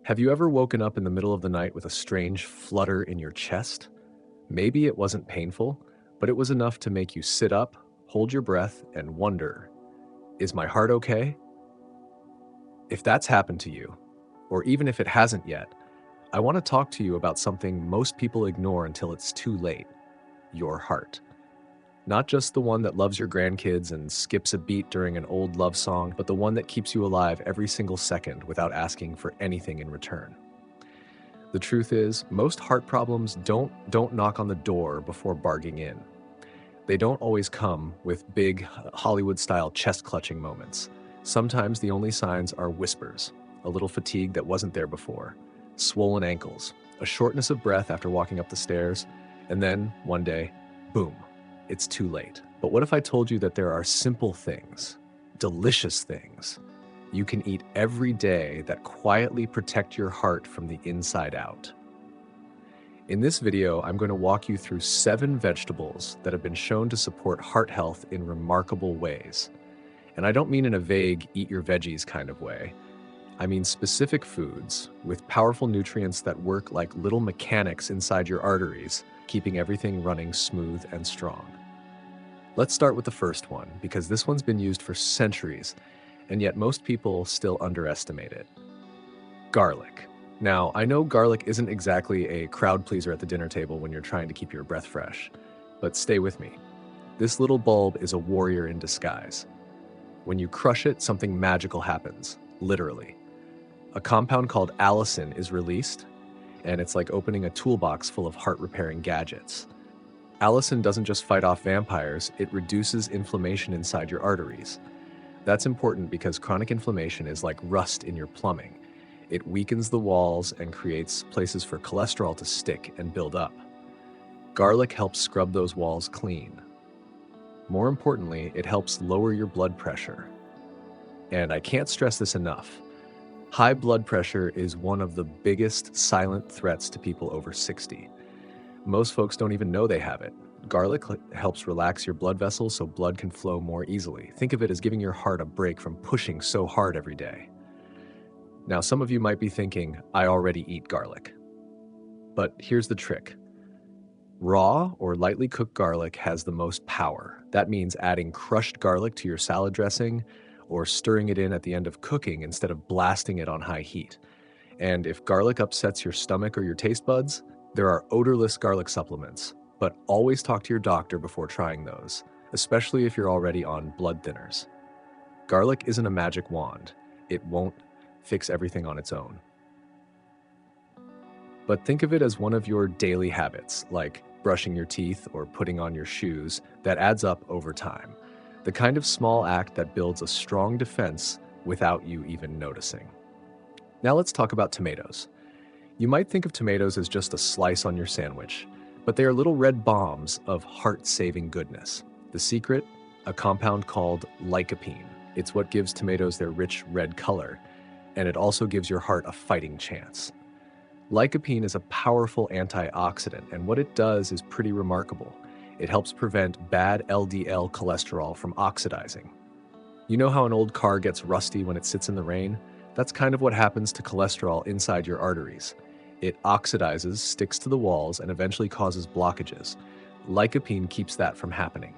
Have you ever woken up in the middle of the night with a strange flutter in your chest? Maybe it wasn't painful, but it was enough to make you sit up, hold your breath, and wonder, is my heart okay? If that's happened to you, or even if it hasn't yet, I want to talk to you about something most people ignore until it's too late: your heart. Not just the one that loves your grandkids and skips a beat during an old love song, but the one that keeps you alive every single second without asking for anything in return. The truth is, most heart problems don't knock on the door before barging in. They don't always come with big Hollywood-style chest-clutching moments. Sometimes the only signs are whispers: a little fatigue that wasn't there before, swollen ankles, a shortness of breath after walking up the stairs, and then, one day, boom, it's too late. But what if I told you that there are simple things, delicious things, you can eat every day that quietly protect your heart from the inside out? In this video, I'm going to walk you through 7 vegetables that have been shown to support heart health in remarkable ways. And I don't mean in a vague, eat your veggies kind of way. I mean specific foods with powerful nutrients that work like little mechanics inside your arteries, keeping everything running smooth and strong. Let's start with the first one, because this one's been used for centuries, and yet most people still underestimate it. Garlic. Now, I know garlic isn't exactly a crowd pleaser at the dinner table when you're trying to keep your breath fresh, but stay with me. This little bulb is a warrior in disguise. When you crush it, something magical happens, literally. A compound called allicin is released, and it's like opening a toolbox full of heart-repairing gadgets. Allicin doesn't just fight off vampires, it reduces inflammation inside your arteries. That's important because chronic inflammation is like rust in your plumbing. It weakens the walls and creates places for cholesterol to stick and build up. Garlic helps scrub those walls clean. More importantly, it helps lower your blood pressure. And I can't stress this enough. High blood pressure is one of the biggest silent threats to people over 60. Most folks don't even know they have it. Garlic helps relax your blood vessels so blood can flow more easily. Think of it as giving your heart a break from pushing so hard every day. Now, some of you might be thinking, I already eat garlic. But here's the trick. Raw or lightly cooked garlic has the most power. That means adding crushed garlic to your salad dressing or stirring it in at the end of cooking instead of blasting it on high heat. And if garlic upsets your stomach or your taste buds, there are odorless garlic supplements, but always talk to your doctor before trying those, especially if you're already on blood thinners. Garlic isn't a magic wand. It won't fix everything on its own. But think of it as one of your daily habits, like brushing your teeth or putting on your shoes, that adds up over time. The kind of small act that builds a strong defense without you even noticing. Now let's talk about tomatoes. You might think of tomatoes as just a slice on your sandwich, but they are little red bombs of heart-saving goodness. The secret? A compound called lycopene. It's what gives tomatoes their rich red color, and it also gives your heart a fighting chance. Lycopene is a powerful antioxidant, and what it does is pretty remarkable. It helps prevent bad LDL cholesterol from oxidizing. You know how an old car gets rusty when it sits in the rain? That's kind of what happens to cholesterol inside your arteries. It oxidizes, sticks to the walls, and eventually causes blockages. Lycopene keeps that from happening.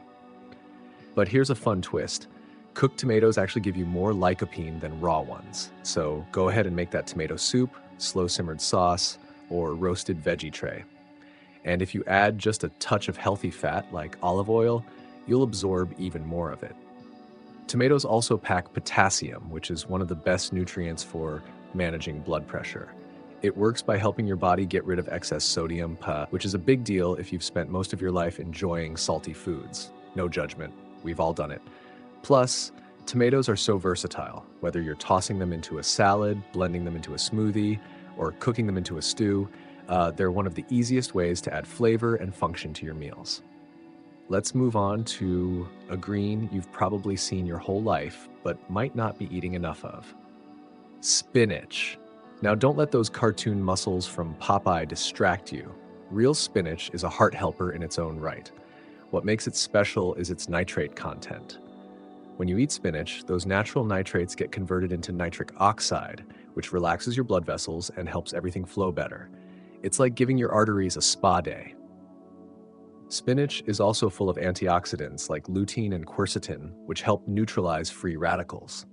But here's a fun twist. Cooked tomatoes actually give you more lycopene than raw ones. So go ahead and make that tomato soup, slow simmered sauce, or roasted veggie tray. And if you add just a touch of healthy fat like olive oil, you'll absorb even more of it. Tomatoes also pack potassium, which is one of the best nutrients for managing blood pressure. It works by helping your body get rid of excess sodium, which is a big deal if you've spent most of your life enjoying salty foods. No judgment, we've all done it. Plus, tomatoes are so versatile. Whether you're tossing them into a salad, blending them into a smoothie, or cooking them into a stew, they're one of the easiest ways to add flavor and function to your meals. Let's move on to a green you've probably seen your whole life, but might not be eating enough of. Spinach. Now, don't let those cartoon muscles from Popeye distract you. Real spinach is a heart helper in its own right. What makes it special is its nitrate content. When you eat spinach, those natural nitrates get converted into nitric oxide, which relaxes your blood vessels and helps everything flow better. It's like giving your arteries a spa day. Spinach is also full of antioxidants like lutein and quercetin, which help neutralize free radicals.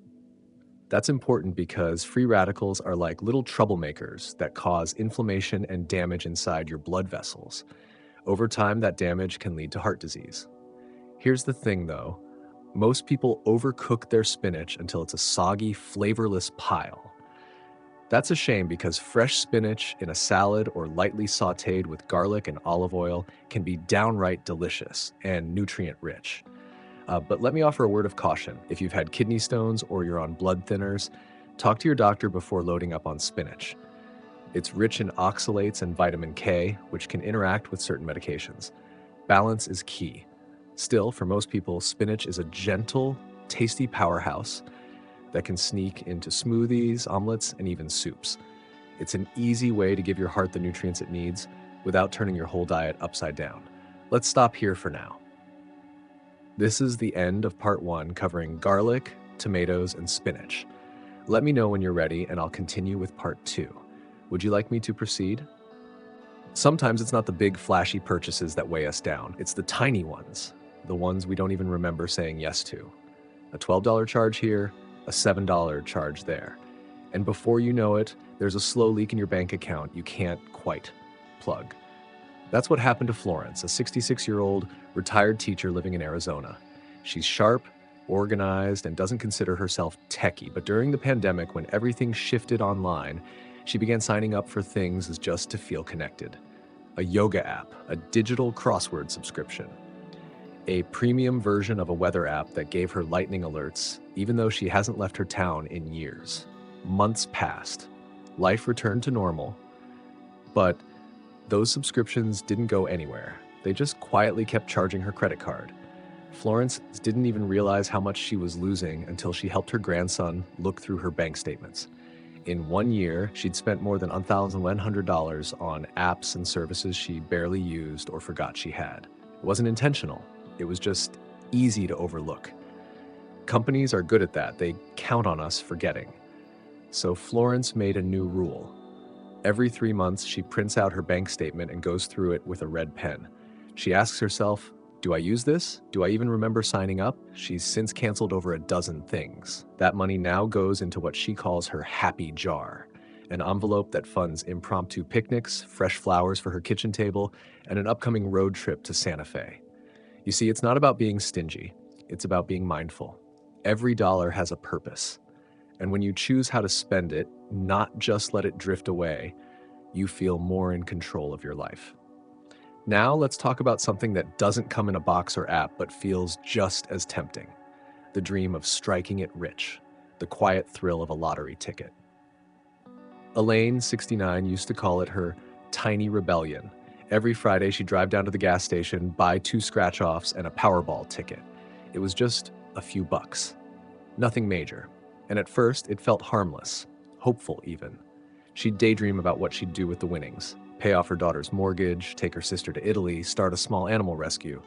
That's important because free radicals are like little troublemakers that cause inflammation and damage inside your blood vessels. Over time, that damage can lead to heart disease. Here's the thing though, most people overcook their spinach until it's a soggy, flavorless pile. That's a shame because fresh spinach in a salad or lightly sautéed with garlic and olive oil can be downright delicious and nutrient-rich. But let me offer a word of caution. If you've had kidney stones or you're on blood thinners, talk to your doctor before loading up on spinach. It's rich in oxalates and vitamin K, which can interact with certain medications. Balance is key. Still, for most people, spinach is a gentle, tasty powerhouse that can sneak into smoothies, omelets, and even soups. It's an easy way to give your heart the nutrients it needs without turning your whole diet upside down. Let's stop here for now. This is the end of part 1 covering garlic, tomatoes, and spinach. Let me know when you're ready and I'll continue with part 2. Would you like me to proceed? Sometimes it's not the big flashy purchases that weigh us down. It's the tiny ones, the ones we don't even remember saying yes to. A $12 charge here, a $7 charge there. And before you know it, there's a slow leak in your bank account you can't quite plug. That's what happened to Florence, a 66-year-old retired teacher living in Arizona. She's sharp, organized, and doesn't consider herself techie, but during the pandemic, when everything shifted online, she began signing up for things as just to feel connected. A yoga app, a digital crossword subscription, a premium version of a weather app that gave her lightning alerts, even though she hasn't left her town in years. Months passed. Life returned to normal, but those subscriptions didn't go anywhere. They just quietly kept charging her credit card. Florence didn't even realize how much she was losing until she helped her grandson look through her bank statements. In 1 year, she'd spent more than $1,100 on apps and services she barely used or forgot she had. It wasn't intentional. It was just easy to overlook. Companies are good at that. They count on us forgetting. So Florence made a new rule. Every 3 months, she prints out her bank statement and goes through it with a red pen. She asks herself, do I use this? Do I even remember signing up? She's since canceled over a dozen things. That money now goes into what she calls her happy jar, an envelope that funds impromptu picnics, fresh flowers for her kitchen table, and an upcoming road trip to Santa Fe. You see, it's not about being stingy. It's about being mindful. Every dollar has a purpose. And when you choose how to spend it, not just let it drift away, you feel more in control of your life. Now let's talk about something that doesn't come in a box or app, but feels just as tempting. The dream of striking it rich, the quiet thrill of a lottery ticket. Elaine, 69, used to call it her tiny rebellion. Every Friday, she'd drive down to the gas station, buy 2 scratch-offs and a Powerball ticket. It was just a few bucks. Nothing major. And at first, it felt harmless, hopeful even. She'd daydream about what she'd do with the winnings, pay off her daughter's mortgage, take her sister to Italy, start a small animal rescue.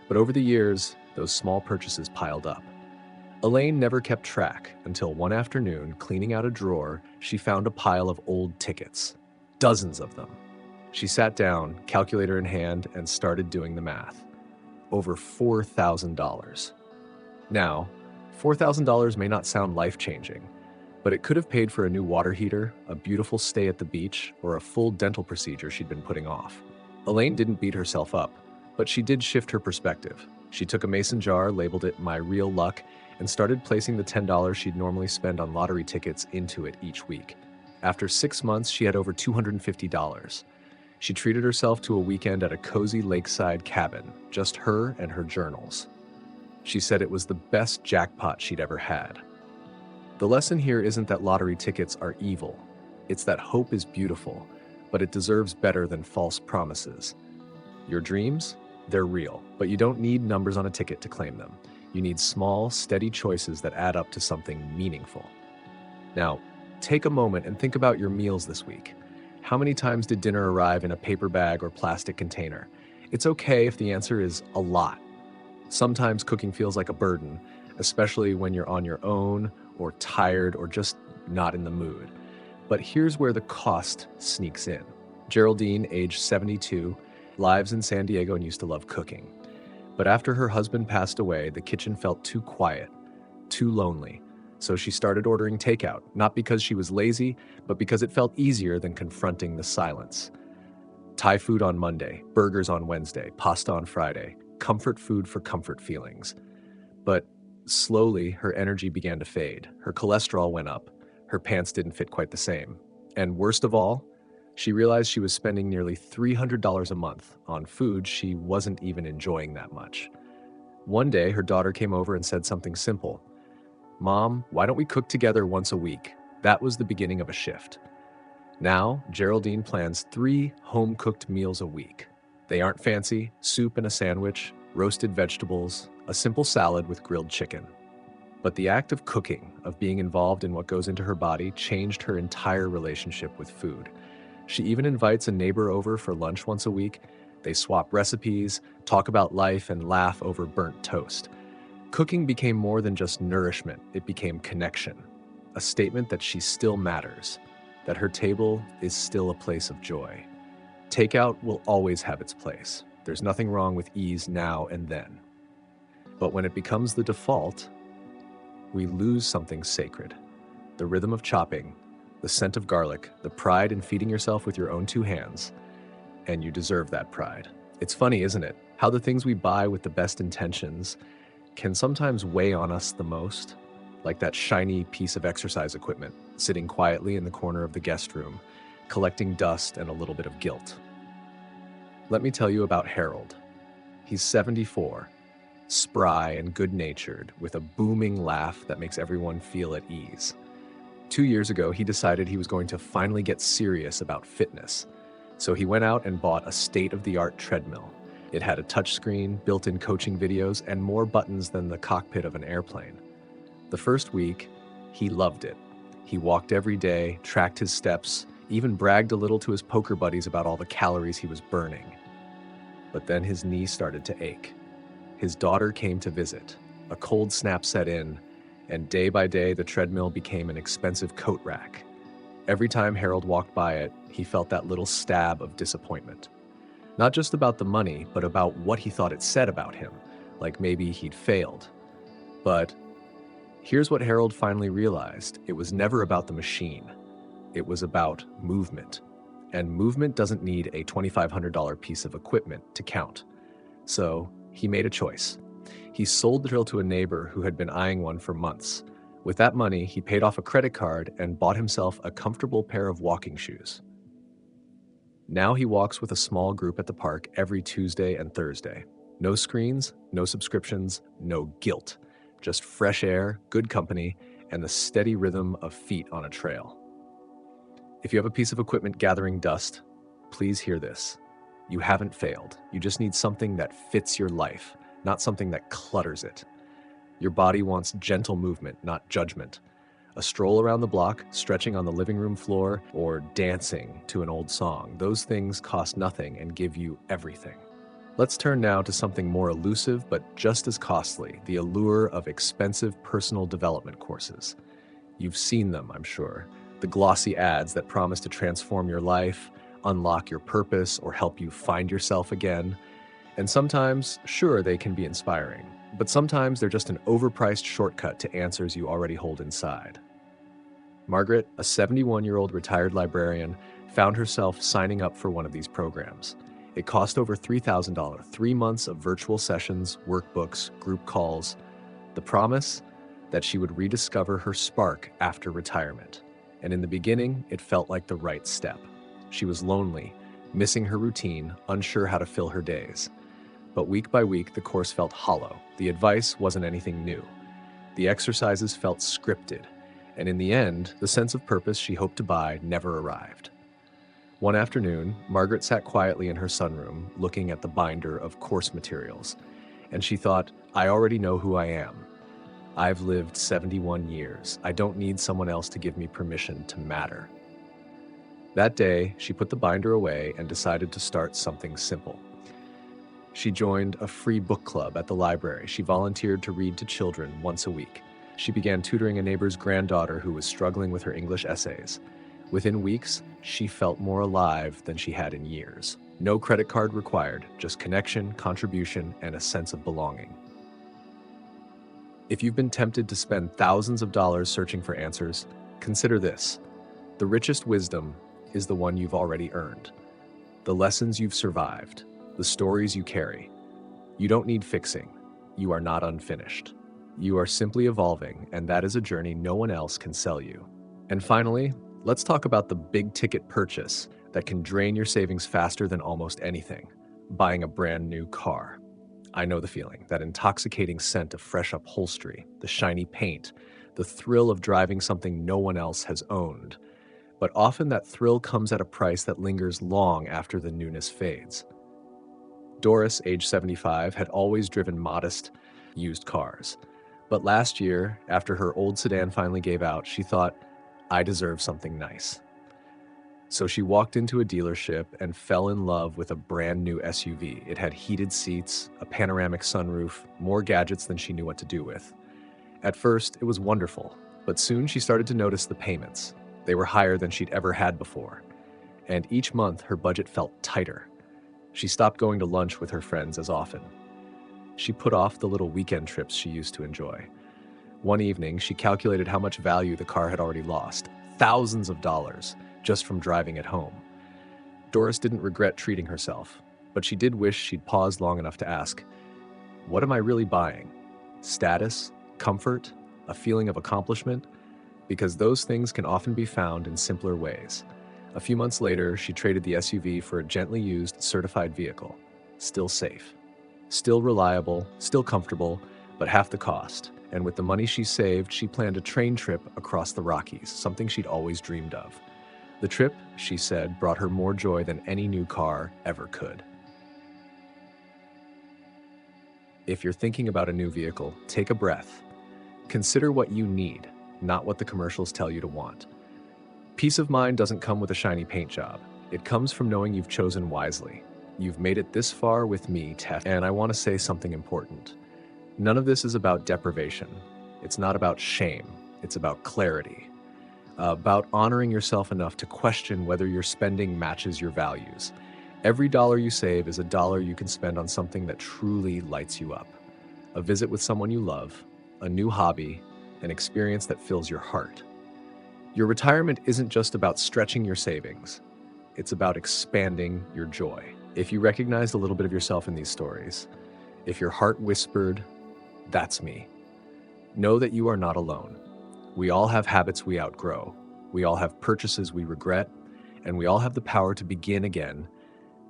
But over the years, those small purchases piled up. Elaine never kept track until one afternoon, cleaning out a drawer, she found a pile of old tickets, dozens of them. She sat down, calculator in hand, and started doing the math. Over $4,000. Now, $4,000 may not sound life-changing, but it could have paid for a new water heater, a beautiful stay at the beach, or a full dental procedure she'd been putting off. Elaine didn't beat herself up, but she did shift her perspective. She took a mason jar, labeled it My Real Luck, and started placing the $10 she'd normally spend on lottery tickets into it each week. After 6 months, she had over $250. She treated herself to a weekend at a cozy lakeside cabin, just her and her journals. She said it was the best jackpot she'd ever had. The lesson here isn't that lottery tickets are evil. It's that hope is beautiful, but it deserves better than false promises. Your dreams? They're real, but you don't need numbers on a ticket to claim them. You need small, steady choices that add up to something meaningful. Now, take a moment and think about your meals this week. How many times did dinner arrive in a paper bag or plastic container? It's okay if the answer is a lot. Sometimes cooking feels like a burden, especially when you're on your own or tired or just not in the mood. But here's where the cost sneaks in. Geraldine, age 72, lives in San Diego and used to love cooking. But after her husband passed away, the kitchen felt too quiet, too lonely. So she started ordering takeout, not because she was lazy, but because it felt easier than confronting the silence. Thai food on Monday, burgers on Wednesday, pasta on Friday, comfort food for comfort feelings. But slowly, her energy began to fade. Her cholesterol went up. Her pants didn't fit quite the same. And worst of all, she realized she was spending nearly $300 a month on food she wasn't even enjoying that much. One day, her daughter came over and said something simple. "Mom, why don't we cook together once a week?" That was the beginning of a shift. Now, Geraldine plans 3 home-cooked meals a week. They aren't fancy: soup and a sandwich, roasted vegetables, a simple salad with grilled chicken. But the act of cooking, of being involved in what goes into her body, changed her entire relationship with food. She even invites a neighbor over for lunch once a week. They swap recipes, talk about life, and laugh over burnt toast. Cooking became more than just nourishment, it became connection. A statement that she still matters, that her table is still a place of joy. Takeout will always have its place. There's nothing wrong with ease now and then. But when it becomes the default, we lose something sacred. The rhythm of chopping, the scent of garlic, the pride in feeding yourself with your own 2 hands. And you deserve that pride. It's funny, isn't it? How the things we buy with the best intentions can sometimes weigh on us the most, like that shiny piece of exercise equipment sitting quietly in the corner of the guest room, collecting dust and a little bit of guilt. Let me tell you about Harold. He's 74, spry and good-natured, with a booming laugh that makes everyone feel at ease. 2 years ago, he decided he was going to finally get serious about fitness. So he went out and bought a state-of-the-art treadmill. It had a touchscreen, built-in coaching videos, and more buttons than the cockpit of an airplane. The first week, he loved it. He walked every day, tracked his steps, even bragged a little to his poker buddies about all the calories he was burning. But then his knee started to ache. His daughter came to visit. A cold snap set in, and day by day, the treadmill became an expensive coat rack. Every time Harold walked by it, he felt that little stab of disappointment. Not just about the money, but about what he thought it said about him, like maybe he'd failed. But here's what Harold finally realized. It was never about the machine. It was about movement. And movement doesn't need a $2,500 piece of equipment to count. So he made a choice. He sold the drill to a neighbor who had been eyeing one for months. With that money, he paid off a credit card and bought himself a comfortable pair of walking shoes. Now he walks with a small group at the park every Tuesday and Thursday. No screens, no subscriptions, no guilt. Just fresh air, good company, and the steady rhythm of feet on a trail. If you have a piece of equipment gathering dust, please hear this. You haven't failed. You just need something that fits your life, not something that clutters it. Your body wants gentle movement, not judgment. A stroll around the block, stretching on the living room floor, or dancing to an old song. Those things cost nothing and give you everything. Let's turn now to something more elusive but just as costly, the allure of expensive personal development courses. You've seen them, I'm sure. The glossy ads that promise to transform your life, unlock your purpose, or help you find yourself again. And sometimes, sure, they can be inspiring, but sometimes they're just an overpriced shortcut to answers you already hold inside. Margaret, a 71-year-old retired librarian, found herself signing up for one of these programs. It cost over $3,000, 3 months of virtual sessions, workbooks, group calls. The promise that she would rediscover her spark after retirement. And in the beginning, it felt like the right step. She was lonely, missing her routine, unsure how to fill her days. But week by week, the course felt hollow. The advice wasn't anything new. The exercises felt scripted. And in the end, the sense of purpose she hoped to buy never arrived. One afternoon, Margaret sat quietly in her sunroom, looking at the binder of course materials. And she thought, I already know who I am. I've lived 71 years. I don't need someone else to give me permission to matter. That day, she put the binder away and decided to start something simple. She joined a free book club at the library. She volunteered to read to children once a week. She began tutoring a neighbor's granddaughter who was struggling with her English essays. Within weeks, she felt more alive than she had in years. No credit card required, just connection, contribution, and a sense of belonging. If you've been tempted to spend thousands of dollars searching for answers, consider this. The richest wisdom is the one you've already earned. The lessons you've survived, the stories you carry. You don't need fixing. You are not unfinished. You are simply evolving, and that is a journey no one else can sell you. And finally, let's talk about the big-ticket purchase that can drain your savings faster than almost anything: buying a brand new car. I know the feeling, that intoxicating scent of fresh upholstery, the shiny paint, the thrill of driving something no one else has owned. But often that thrill comes at a price that lingers long after the newness fades. Doris, age 75, had always driven modest, used cars. But last year, after her old sedan finally gave out, she thought, I deserve something nice. So she walked into a dealership and fell in love with a brand new SUV. It had heated seats, a panoramic sunroof, more gadgets than she knew what to do with. At first, it was wonderful, but soon she started to notice the payments. They were higher than she'd ever had before. And each month, her budget felt tighter. She stopped going to lunch with her friends as often. She put off the little weekend trips she used to enjoy. One evening, she calculated how much value the car had already lost, thousands of dollars, just from driving it home. Doris didn't regret treating herself, but she did wish she'd paused long enough to ask, what am I really buying? Status? Comfort? A feeling of accomplishment? Because those things can often be found in simpler ways. A few months later, she traded the SUV for a gently used, certified vehicle. Still safe. Still reliable, still comfortable, but half the cost. And with the money she saved, she planned a train trip across the Rockies, something she'd always dreamed of. The trip, she said, brought her more joy than any new car ever could. If you're thinking about a new vehicle, take a breath. Consider what you need, not what the commercials tell you to want. Peace of mind doesn't come with a shiny paint job. It comes from knowing you've chosen wisely. You've made it this far with me, Tef, and I want to say something important. None of this is about deprivation. It's not about shame. It's about clarity. About honoring yourself enough to question whether your spending matches your values. Every dollar you save is a dollar you can spend on something that truly lights you up. A visit with someone you love, a new hobby, an experience that fills your heart. Your retirement isn't just about stretching your savings. It's about expanding your joy. If you recognized a little bit of yourself in these stories, if your heart whispered, that's me, know that you are not alone. We all have habits we outgrow. We all have purchases we regret, and we all have the power to begin again,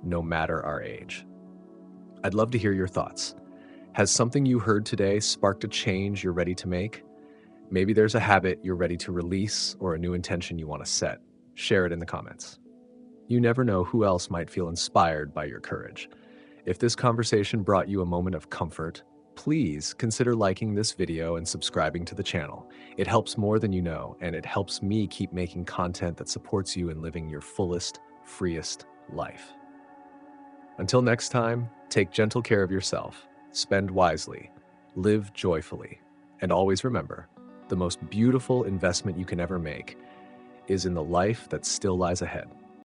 no matter our age. I'd love to hear your thoughts. Has something you heard today sparked a change you're ready to make? Maybe there's a habit you're ready to release or a new intention you want to set. Share it in the comments. You never know who else might feel inspired by your courage. If this conversation brought you a moment of comfort, please consider liking this video and subscribing to the channel. It helps more than you know, and it helps me keep making content that supports you in living your fullest, freest life. Until next time, take gentle care of yourself, spend wisely, live joyfully, and always remember, the most beautiful investment you can ever make is in the life that still lies ahead.